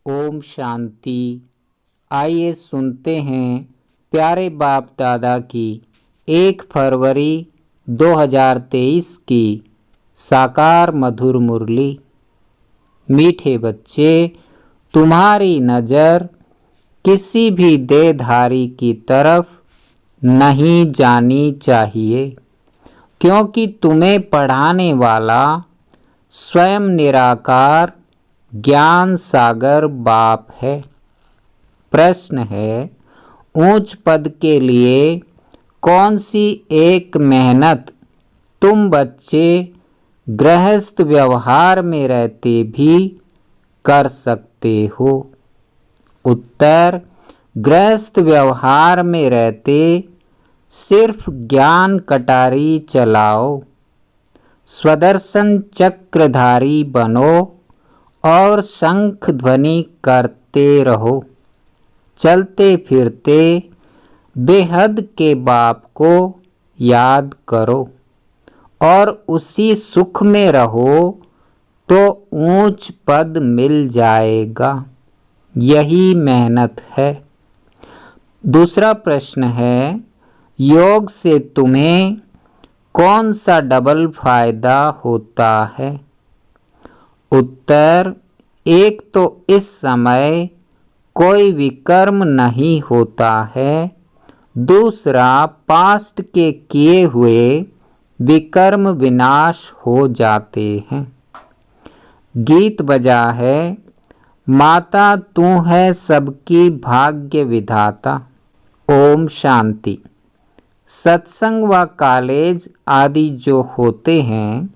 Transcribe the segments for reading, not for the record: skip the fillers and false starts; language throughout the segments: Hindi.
ओम शांति। आइए सुनते हैं प्यारे बाप दादा की 1 फरवरी 2023 की साकार मधुर मुरली। मीठे बच्चे, तुम्हारी नज़र किसी भी देहधारी की तरफ नहीं जानी चाहिए, क्योंकि तुम्हें पढ़ाने वाला स्वयं निराकार ज्ञान सागर बाप है। प्रश्न है, ऊंच पद के लिए कौन सी एक मेहनत तुम बच्चे गृहस्थ व्यवहार में रहते भी कर सकते हो? उत्तर, गृहस्थ व्यवहार में रहते सिर्फ ज्ञान कटारी चलाओ, स्वदर्शन चक्रधारी बनो और शंख ध्वनि करते रहो। चलते फिरते बेहद के बाप को याद करो और उसी सुख में रहो तो ऊंच पद मिल जाएगा। यही मेहनत है। दूसरा प्रश्न है, योग से तुम्हें कौन सा डबल फायदा होता है? उत्तर, एक तो इस समय कोई विकर्म नहीं होता है, दूसरा पास्ट के किए हुए विकर्म विनाश हो जाते हैं। गीत बजा है, माता तू है सबकी भाग्य विधाता। ओम शांति। सत्संग व कॉलेज आदि जो होते हैं,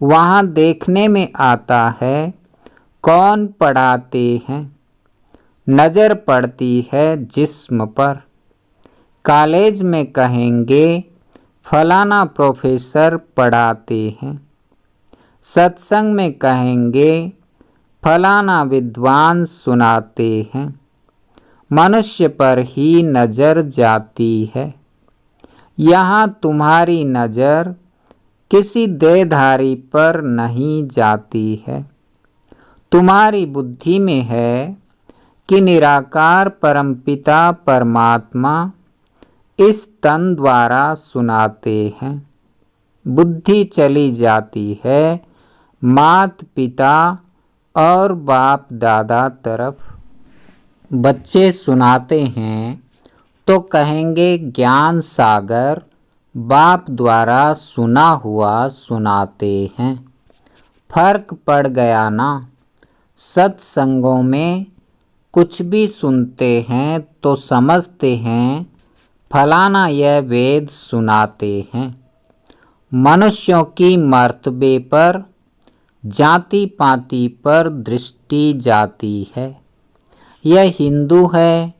वहाँ देखने में आता है कौन पढ़ाते हैं। नज़र पड़ती है जिस्म पर। कॉलेज में कहेंगे फलाना प्रोफेसर पढ़ाते हैं, सत्संग में कहेंगे फलाना विद्वान सुनाते हैं। मनुष्य पर ही नज़र जाती है। यहाँ तुम्हारी नज़र किसी देहधारी पर नहीं जाती है। तुम्हारी बुद्धि में है कि निराकार परमपिता परमात्मा इस तन द्वारा सुनाते हैं। बुद्धि चली जाती है मात पिता और बाप दादा तरफ। बच्चे सुनाते हैं तो कहेंगे ज्ञान सागर बाप द्वारा सुना हुआ सुनाते हैं। फर्क पड़ गया ना? सत्संगों में कुछ भी सुनते हैं तो समझते हैं फलाना यह वेद सुनाते हैं। मनुष्यों की मर्तबे पर, जाति पाति पर दृष्टि जाती है। यह हिंदू है,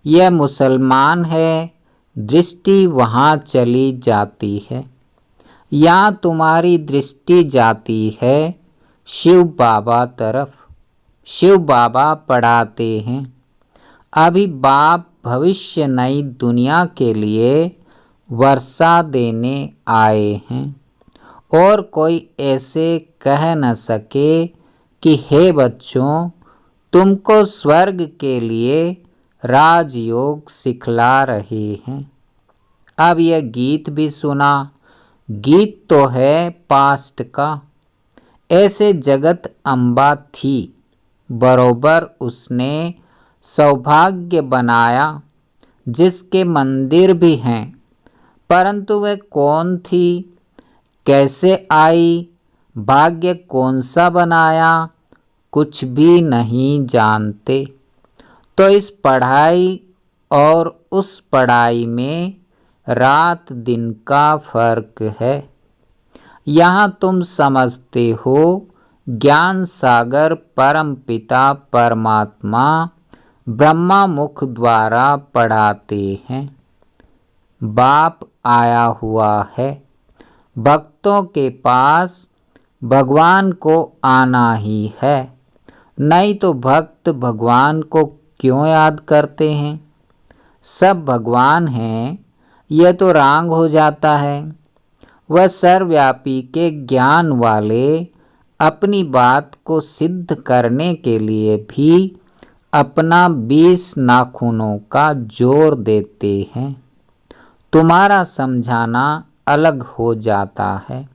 यह मुसलमान है, दृष्टि वहाँ चली जाती है। यहाँ तुम्हारी दृष्टि जाती है शिव बाबा तरफ। शिव बाबा पढ़ाते हैं। अभी बाप भविष्य नई दुनिया के लिए वर्षा देने आए हैं, और कोई ऐसे कह न सके कि हे बच्चों, तुमको स्वर्ग के लिए राजयोग सिखला रहे हैं। अब यह गीत भी सुना। गीत तो है पास्ट का। ऐसे जगत अम्बा थी, बरोबर उसने सौभाग्य बनाया, जिसके मंदिर भी हैं, परंतु वह कौन थी, कैसे आई, भाग्य कौन सा बनाया, कुछ भी नहीं जानते। तो इस पढ़ाई और उस पढ़ाई में रात दिन का फर्क है। यहाँ तुम समझते हो ज्ञान सागर परम पिता परमात्मा ब्रह्मा मुख द्वारा पढ़ाते हैं। बाप आया हुआ है। भक्तों के पास भगवान को आना ही है, नहीं तो भक्त भगवान को क्यों याद करते हैं? सब भगवान हैं, यह तो रांग हो जाता है। वह सर्वव्यापी के ज्ञान वाले अपनी बात को सिद्ध करने के लिए भी अपना 20 नाखूनों का जोर देते हैं। तुम्हारा समझाना अलग हो जाता है।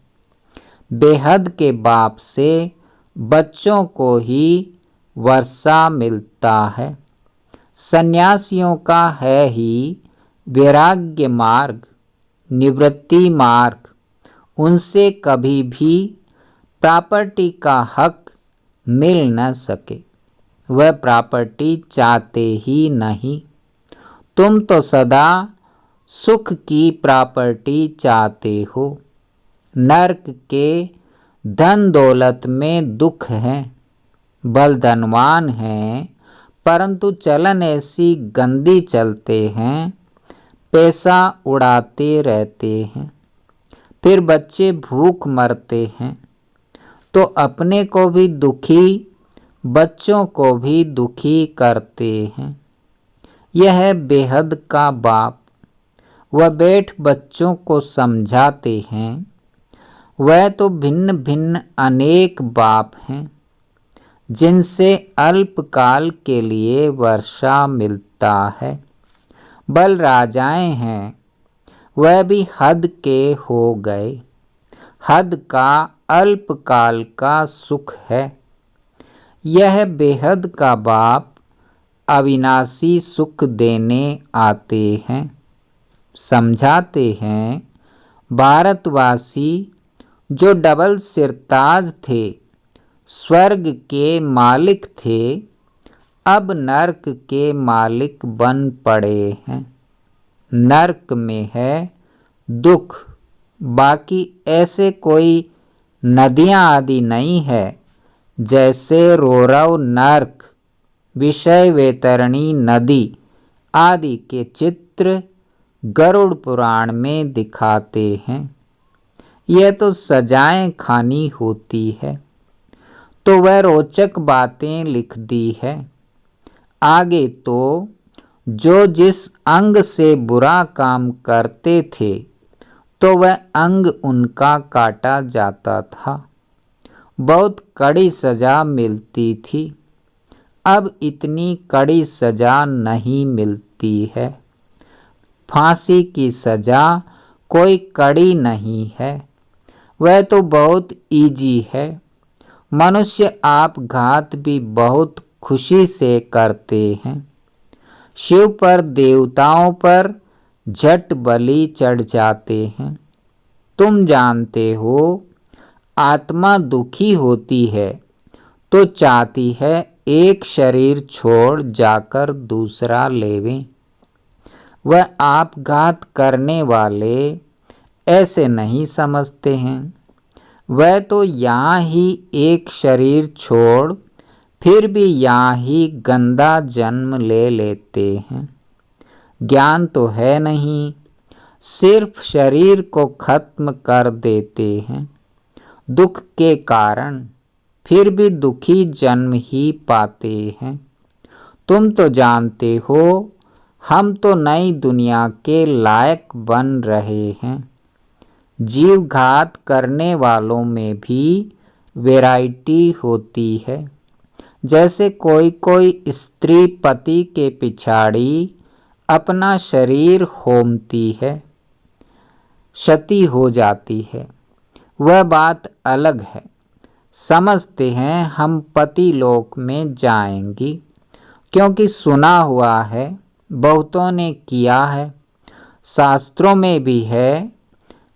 बेहद के बाप से बच्चों को ही वर्षा मिलता है। सन्यासियों का है ही वैराग्य मार्ग, निवृत्ति मार्ग। उनसे कभी भी प्रॉपर्टी का हक मिल न सके। वह प्रॉपर्टी चाहते ही नहीं। तुम तो सदा सुख की प्रॉपर्टी चाहते हो। नरक के धन दौलत में दुख है। बल धनवान हैं, परंतु चलन ऐसी गंदी चलते हैं, पैसा उड़ाते रहते हैं। फिर बच्चे भूख मरते हैं तो अपने को भी दुखी, बच्चों को भी दुखी करते हैं। यह है बेहद का बाप। वह बैठ बच्चों को समझाते हैं। वह तो भिन्न भिन्न अनेक बाप हैं, जिनसे अल्पकाल के लिए वर्षा मिलता है। बल राजाएं हैं, वह भी हद के हो गए। हद का अल्पकाल का सुख है। यह बेहद का बाप अविनाशी सुख देने आते हैं। समझाते हैं, भारतवासी जो डबल सिरताज थे, स्वर्ग के मालिक थे, अब नरक के मालिक बन पड़े हैं। नरक में है दुख, बाकी ऐसे कोई नदियाँ आदि नहीं है जैसे रौरव नरक, विषय वैतरणी नदी आदि के चित्र गरुड़ पुराण में दिखाते हैं। यह तो सजाएं खानी होती है, तो वह रोचक बातें लिख दी है। आगे तो जो जिस अंग से बुरा काम करते थे, तो वह अंग उनका काटा जाता था। बहुत कड़ी सजा मिलती थी। अब इतनी कड़ी सजा नहीं मिलती है। फांसी की सजा कोई कड़ी नहीं है, वह तो बहुत इजी है। मनुष्य आपघात भी बहुत खुशी से करते हैं। शिव पर, देवताओं पर झट बलि चढ़ जाते हैं। तुम जानते हो, आत्मा दुखी होती है तो चाहती है एक शरीर छोड़ जाकर दूसरा लेवें। वह आपघात करने वाले ऐसे नहीं समझते हैं। वह तो यहाँ ही एक शरीर छोड़ फिर भी यहाँ ही गंदा जन्म ले लेते हैं। ज्ञान तो है नहीं, सिर्फ शरीर को खत्म कर देते हैं। दुख के कारण फिर भी दुखी जन्म ही पाते हैं। तुम तो जानते हो, हम तो नई दुनिया के लायक बन रहे हैं। जीव घात करने वालों में भी वैरायटी होती है। जैसे कोई कोई स्त्री पति के पिछाड़ी अपना शरीर होमती है, क्षति हो जाती है, वह बात अलग है। समझते हैं हम पति लोक में जाएंगी, क्योंकि सुना हुआ है, बहुतों ने किया है। शास्त्रों में भी है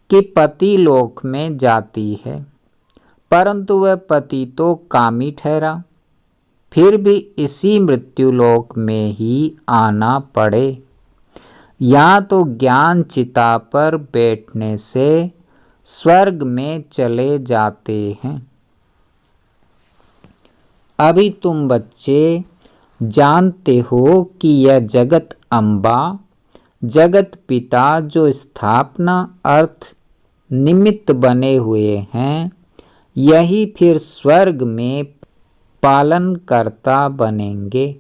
कि पति लोक में जाती है, परंतु वह पति तो कामी ठहरा, फिर भी इसी मृत्युलोक में ही आना पड़े। यहाँ तो ज्ञान चिता पर बैठने से स्वर्ग में चले जाते हैं। अभी तुम बच्चे जानते हो कि यह जगत अम्बा, जगत पिता जो स्थापना अर्थ निमित्त बने हुए हैं, यही फिर स्वर्ग में पालनकर्ता बनेंगे।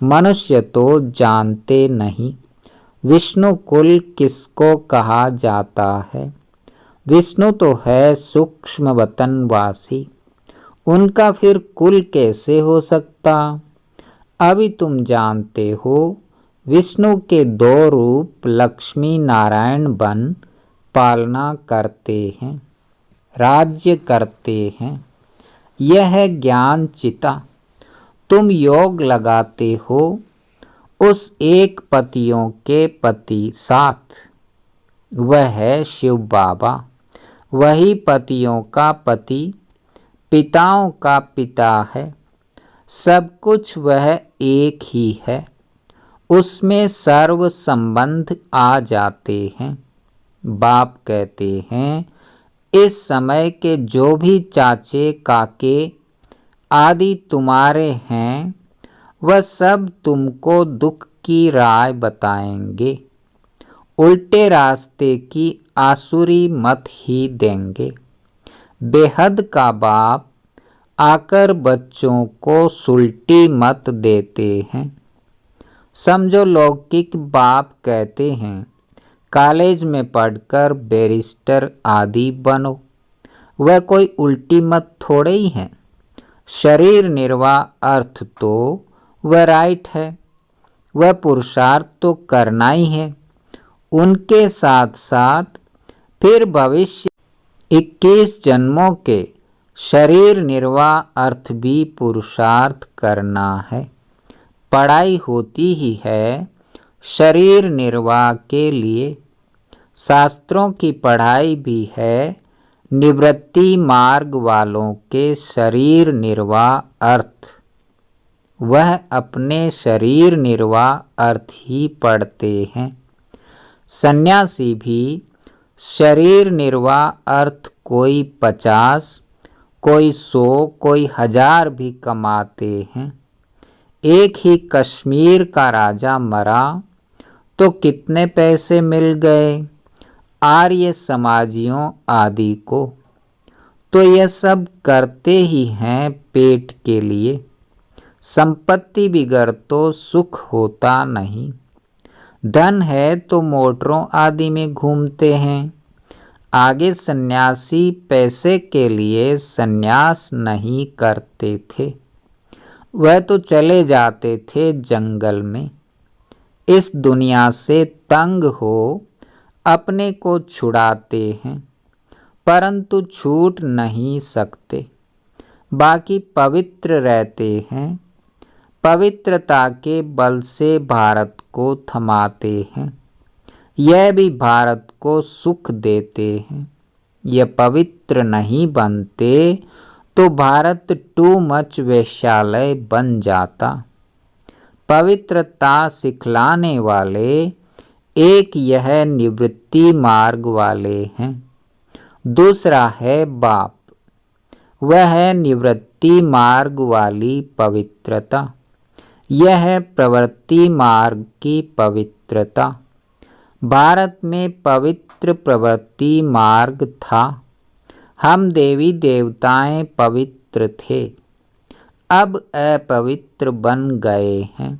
मनुष्य तो जानते नहीं विष्णु कुल किसको कहा जाता है। विष्णु तो है सूक्ष्म वतनवासी, उनका फिर कुल कैसे हो सकता। अभी तुम जानते हो विष्णु के दो रूप लक्ष्मी नारायण बन पालना करते हैं, राज्य करते हैं। यह है ज्ञान चिता। तुम योग लगाते हो उस एक पतियों के पति साथ, वह है शिव बाबा। वही पतियों का पति, पिताओं का पिता है। सब कुछ वह एक ही है। उसमें सर्व संबंध आ जाते हैं। बाप कहते हैं इस समय के जो भी चाचे काके आदि तुम्हारे हैं वह सब तुमको दुख की राय बताएंगे, उल्टे रास्ते की आसुरी मत ही देंगे। बेहद का बाप आकर बच्चों को सुलटी मत देते हैं। समझो लौकिक बाप कहते हैं कॉलेज में पढ़कर बैरिस्टर आदि बनो, वह कोई उल्टी मत थोड़े ही है। शरीर निर्वाह अर्थ तो वह राइट है, वह पुरुषार्थ तो करना ही है। उनके साथ साथ फिर भविष्य 21 जन्मों के शरीर निर्वाह अर्थ भी पुरुषार्थ करना है। पढ़ाई होती ही है शरीर निर्वाह के लिए। शास्त्रों की पढ़ाई भी है निवृत्ति मार्ग वालों के शरीर निर्वाह अर्थ। वह अपने शरीर निर्वाह अर्थ ही पढ़ते हैं। सन्यासी भी शरीर निर्वाह अर्थ कोई 50, कोई 100, कोई 1000 भी कमाते हैं। एक ही कश्मीर का राजा मरा तो कितने पैसे मिल गए आर्य समाजियों आदि को। तो यह सब करते ही हैं पेट के लिए। संपत्ति बिगर तो सुख होता नहीं। धन है तो मोटरों आदि में घूमते हैं। आगे सन्यासी पैसे के लिए सन्यास नहीं करते थे, वह तो चले जाते थे जंगल में। इस दुनिया से तंग हो अपने को छुड़ाते हैं, परंतु छूट नहीं सकते। बाकी पवित्र रहते हैं। पवित्रता के बल से भारत को थमाते हैं। यह भी भारत को सुख देते हैं। यह पवित्र नहीं बनते तो भारत टू मच वेश्यालय बन जाता। पवित्रता सिखलाने वाले एक यह निवृत्ति मार्ग वाले हैं। दूसरा है बाप, वह है निवृत्ति मार्ग वाली पवित्रता। यह है प्रवृत्ति मार्ग की पवित्रता। भारत में पवित्र प्रवृत्ति मार्ग था। हम देवी देवताएं पवित्र थे, अब अपवित्र बन गए हैं।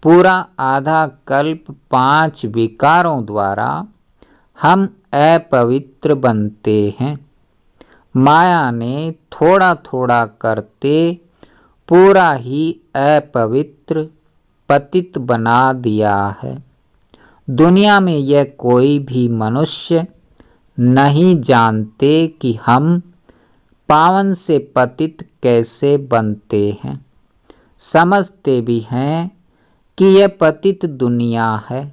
पूरा आधा कल्प 5 विकारों द्वारा हम अपवित्र बनते हैं। माया ने थोड़ा थोड़ा करते पूरा ही अपवित्र पतित बना दिया है। दुनिया में यह कोई भी मनुष्य नहीं जानते कि हम पावन से पतित कैसे बनते हैं। समझते भी हैं कि यह पतित दुनिया है।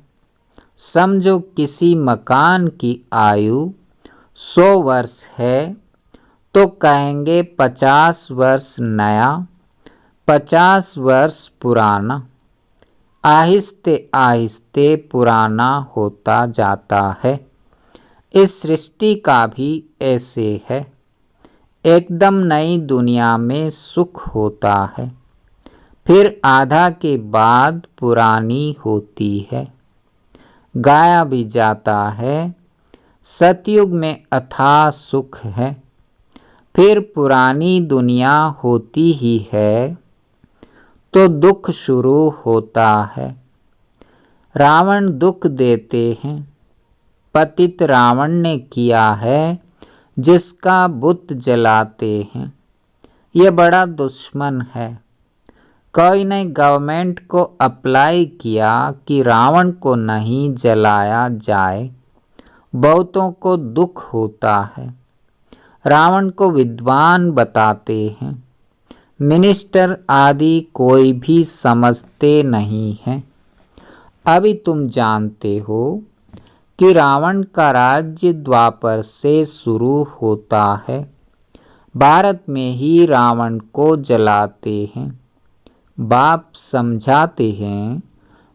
समझो किसी मकान की आयु 100 वर्ष है तो कहेंगे 50 वर्ष नया, 50 वर्ष पुराना। आहिस्ते आहिस्ते पुराना होता जाता है। इस सृष्टि का भी ऐसे है। एकदम नई दुनिया में सुख होता है, फिर आधा के बाद पुरानी होती है। गाया भी जाता है सतयुग में अथाह सुख है, फिर पुरानी दुनिया होती ही है तो दुख शुरू होता है। रावण दुख देते हैं। पतित रावण ने किया है जिसका बुत जलाते हैं। यह बड़ा दुश्मन है। कोई ने गवर्नमेंट को अप्लाई किया कि रावण को नहीं जलाया जाए। बहुतों को दुख होता है। रावण को विद्वान बताते हैं, मिनिस्टर आदि कोई भी समझते नहीं हैं। अभी तुम जानते हो कि रावण का राज्य द्वापर से शुरू होता है। भारत में ही रावण को जलाते हैं। बाप समझाते हैं,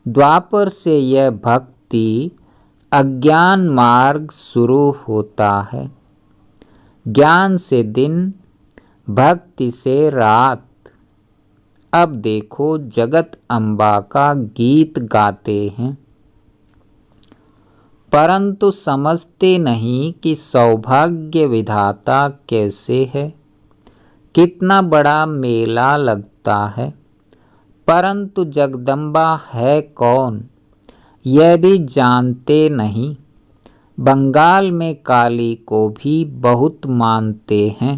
द्वापर से यह भक्ति अज्ञान मार्ग शुरू होता है। ज्ञान से दिन, भक्ति से रात। अब देखो जगत अम्बा का गीत गाते हैं, परंतु समझते नहीं कि सौभाग्य विधाता कैसे है। कितना बड़ा मेला लगता है, परंतु जगदम्बा है कौन यह भी जानते नहीं। बंगाल में काली को भी बहुत मानते हैं,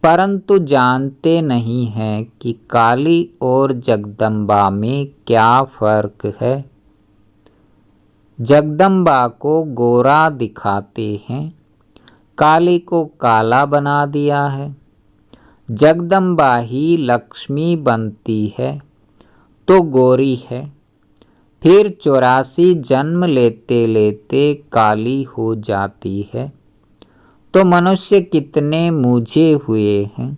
परंतु जानते नहीं हैं कि काली और जगदम्बा में क्या फर्क है। जगदम्बा को गोरा दिखाते हैं, काली को काला बना दिया है। जगदम्बा ही लक्ष्मी बनती है तो गोरी है, फिर 84 जन्म लेते लेते काली हो जाती है। तो मनुष्य कितने मूझे हुए हैं।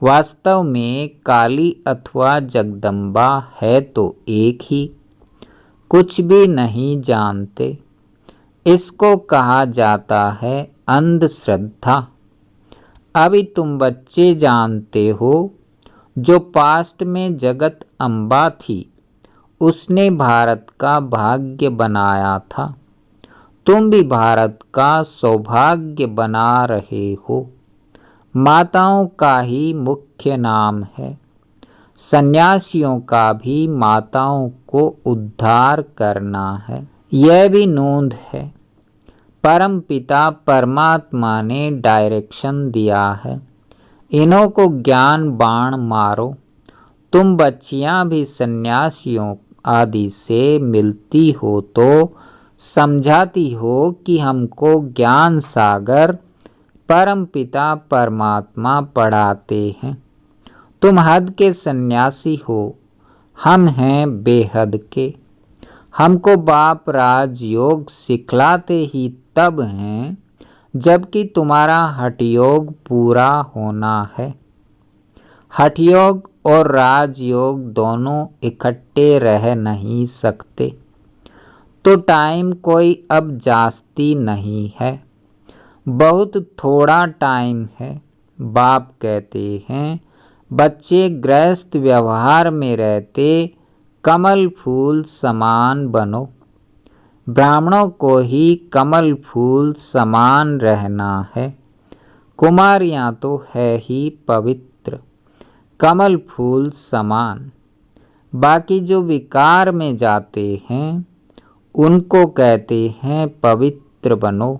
वास्तव में काली अथवा जगदम्बा है तो एक ही, कुछ भी नहीं जानते। इसको कहा जाता है अंधश्रद्धा। अभी तुम बच्चे जानते हो, जो पास्ट में जगत अम्बा थी उसने भारत का भाग्य बनाया था। तुम भी भारत का सौभाग्य बना रहे हो। माताओं का ही मुख्य नाम है। सन्यासियों का भी माताओं को उद्धार करना है, यह भी नोंद है। परम पिता परमात्मा ने डायरेक्शन दिया है, इन्हों को ज्ञान बाण मारो। तुम बच्चियां भी सन्यासियों आदि से मिलती हो तो समझाती हो कि हमको ज्ञान सागर परम पिता परमात्मा पढ़ाते हैं। तुम हद के सन्यासी हो, हम हैं बेहद के। हमको बाप राजयोग सिखलाते ही तब हैं जबकि तुम्हारा हठयोग पूरा होना है। हठयोग और राजयोग दोनों इकट्ठे रह नहीं सकते। तो टाइम कोई अब जास्ती नहीं है, बहुत थोड़ा टाइम है। बाप कहते हैं, बच्चे गृहस्थ व्यवहार में रहते कमल फूल समान बनो। ब्राह्मणों को ही कमल फूल समान रहना है। कुमारियाँ तो है ही पवित्र, कमल फूल समान। बाकी जो विकार में जाते हैं उनको कहते हैं पवित्र बनो।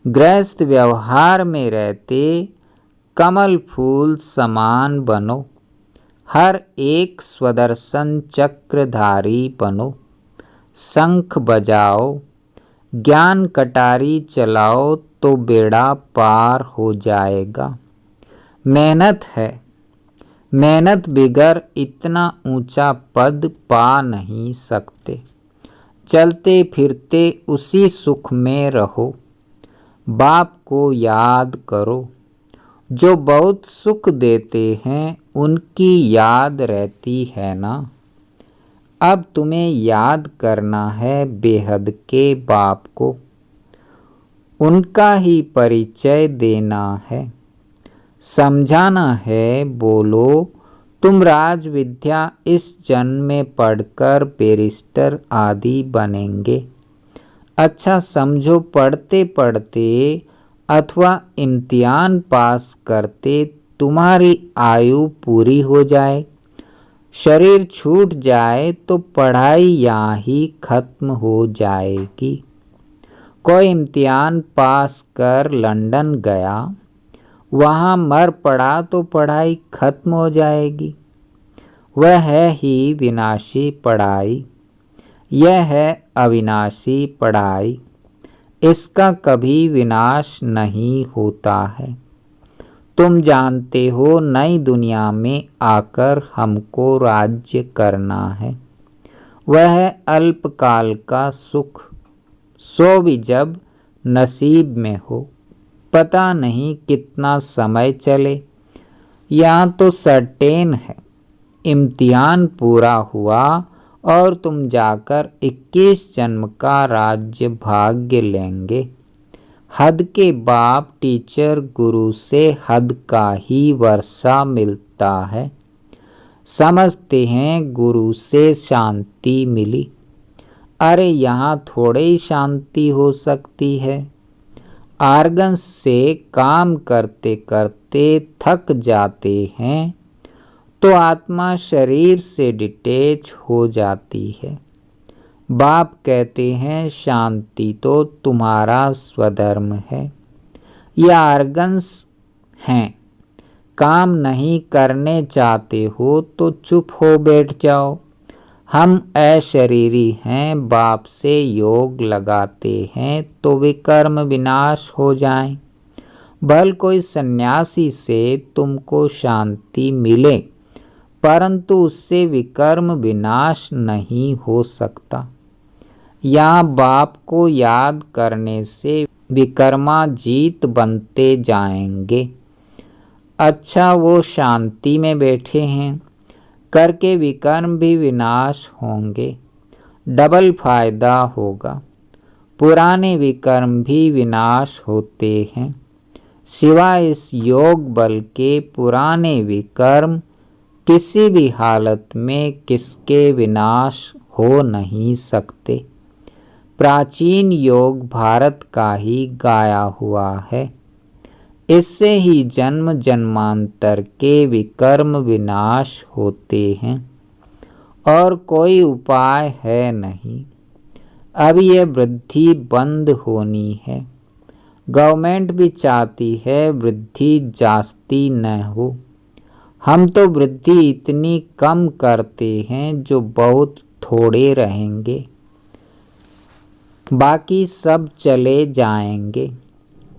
गृहस्थ व्यवहार में रहते कमल फूल समान बनो। हर एक स्वदर्शन चक्रधारी बनो। शंख बजाओ, ज्ञान कटारी चलाओ तो बेड़ा पार हो जाएगा। मेहनत है, मेहनत बिगर इतना ऊंचा पद पा नहीं सकते। चलते फिरते उसी सुख में रहो। बाप को याद करो, जो बहुत सुख देते हैं उनकी याद रहती है ना। अब तुम्हें याद करना है बेहद के बाप को, उनका ही परिचय देना है, समझाना है। बोलो, तुम राज विद्या इस जन्म में पढ़कर बैरिस्टर आदि बनेंगे। अच्छा समझो, पढ़ते पढ़ते अथवा इम्तिहान पास करते तुम्हारी आयु पूरी हो जाए, शरीर छूट जाए तो पढ़ाई यहाँ ही खत्म हो जाएगी। कोई इम्तिहान पास कर लंदन गया, वहाँ मर पड़ा तो पढ़ाई खत्म हो जाएगी। वह है ही विनाशी पढ़ाई। यह है अविनाशी पढ़ाई, इसका कभी विनाश नहीं होता है। तुम जानते हो नई दुनिया में आकर हमको राज्य करना है। वह है अल्पकाल का सुख, सो भी जब नसीब में हो। पता नहीं कितना समय चले, यहाँ तो सर्टेन है इम्तिहान पूरा हुआ और तुम जाकर 21 जन्म का राज्य भाग्य लेंगे। हद के बाप टीचर गुरु से हद का ही वर्षा मिलता है। समझते हैं गुरु से शांति मिली, अरे यहाँ थोड़े ही शांति हो सकती है। आर्गन से काम करते करते थक जाते हैं तो आत्मा शरीर से डिटैच हो जाती है। बाप कहते हैं शांति तो तुम्हारा स्वधर्म है। यह आर्गन्स हैं, काम नहीं करने चाहते हो तो चुप हो बैठ जाओ। हम अशरीरी हैं, बाप से योग लगाते हैं तो विकर्म विनाश हो जाएं। भल कोई सन्यासी से तुमको शांति मिले, परंतु उससे विकर्म विनाश नहीं हो सकता। यहाँ बाप को याद करने से विकर्माजीत बनते जाएंगे। अच्छा, वो शांति में बैठे हैं, करके विकर्म भी विनाश होंगे, डबल फायदा होगा। पुराने विकर्म भी विनाश होते हैं, सिवाय इस योग बल के पुराने विकर्म किसी भी हालत में किसके विनाश हो नहीं सकते। प्राचीन योग भारत का ही गाया हुआ है। इससे ही जन्म जन्मांतर के विकर्म विनाश होते हैं और कोई उपाय है नहीं। अब यह वृद्धि बंद होनी है। गवर्नमेंट भी चाहती है वृद्धि जास्ती न हो। हम तो वृद्धि इतनी कम करते हैं जो बहुत थोड़े रहेंगे, बाकी सब चले जाएंगे।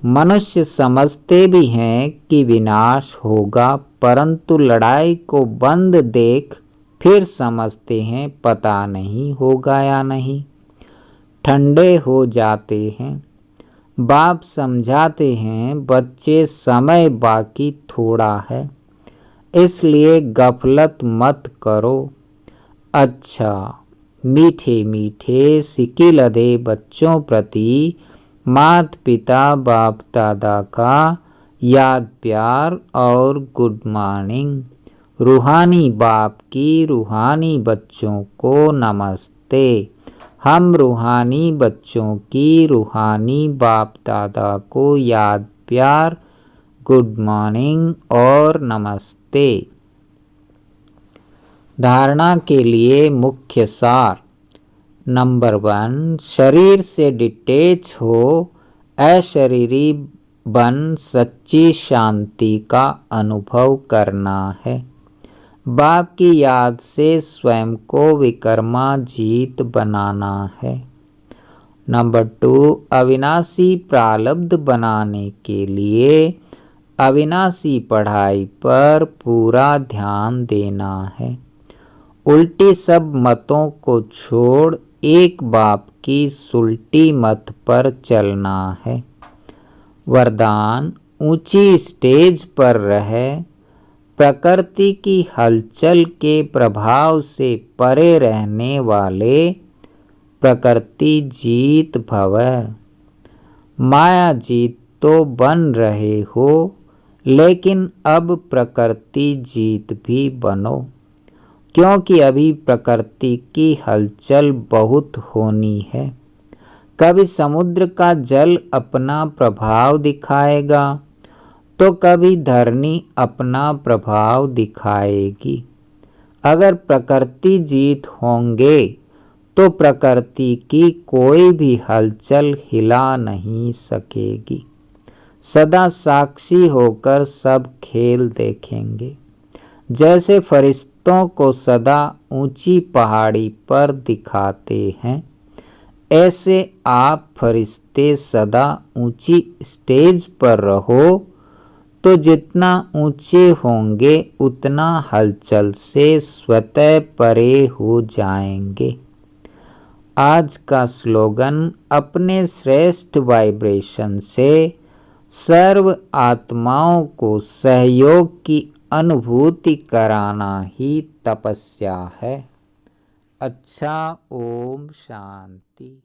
मनुष्य समझते भी हैं कि विनाश होगा, परंतु लड़ाई को बंद देख फिर समझते हैं पता नहीं होगा या नहीं। ठंडे हो जाते हैं। बाप समझाते हैं बच्चे समय बाकी थोड़ा है, इसलिए गफलत मत करो। अच्छा, मीठे मीठे सिकिलधे बच्चों प्रति माता पिता बाप दादा का याद प्यार और गुड मॉर्निंग। रूहानी बाप की रूहानी बच्चों को नमस्ते। हम रूहानी बच्चों की रूहानी बाप दादा को याद प्यार, गुड मॉर्निंग और नमस्ते। धारणा के लिए मुख्य सार। नंबर 1, शरीर से डिटैच हो अशरीरी बन सच्ची शांति का अनुभव करना है। बाप की याद से स्वयं को विकर्माजीत बनाना है। नंबर 2, अविनाशी प्रारब्ध बनाने के लिए अविनाशी पढ़ाई पर पूरा ध्यान देना है। उल्टी सब मतों को छोड़ एक बाप की सुलटी मत पर चलना है। वरदान, ऊंची स्टेज पर रहे, प्रकृति की हलचल के प्रभाव से परे रहने वाले प्रकृति जीत भव। माया जीत तो बन रहे हो, लेकिन अब प्रकृति जीत भी बनो, क्योंकि अभी प्रकृति की हलचल बहुत होनी है। कभी समुद्र का जल अपना प्रभाव दिखाएगा तो कभी धरनी अपना प्रभाव दिखाएगी। अगर प्रकृति जीत होंगे तो प्रकृति की कोई भी हलचल हिला नहीं सकेगी। सदा साक्षी होकर सब खेल देखेंगे। जैसे फरिश्ते भक्तों को सदा ऊंची पहाड़ी पर दिखाते हैं, ऐसे आप फरिश्ते सदा ऊंची स्टेज पर रहो, तो जितना ऊंचे होंगे उतना हलचल से स्वतः परे हो जाएंगे। आज का स्लोगन अपने श्रेष्ठ वाइब्रेशन से सर्व आत्माओं को सहयोग की अनुभूति कराना ही तपस्या है। अच्छा, ओम शांति।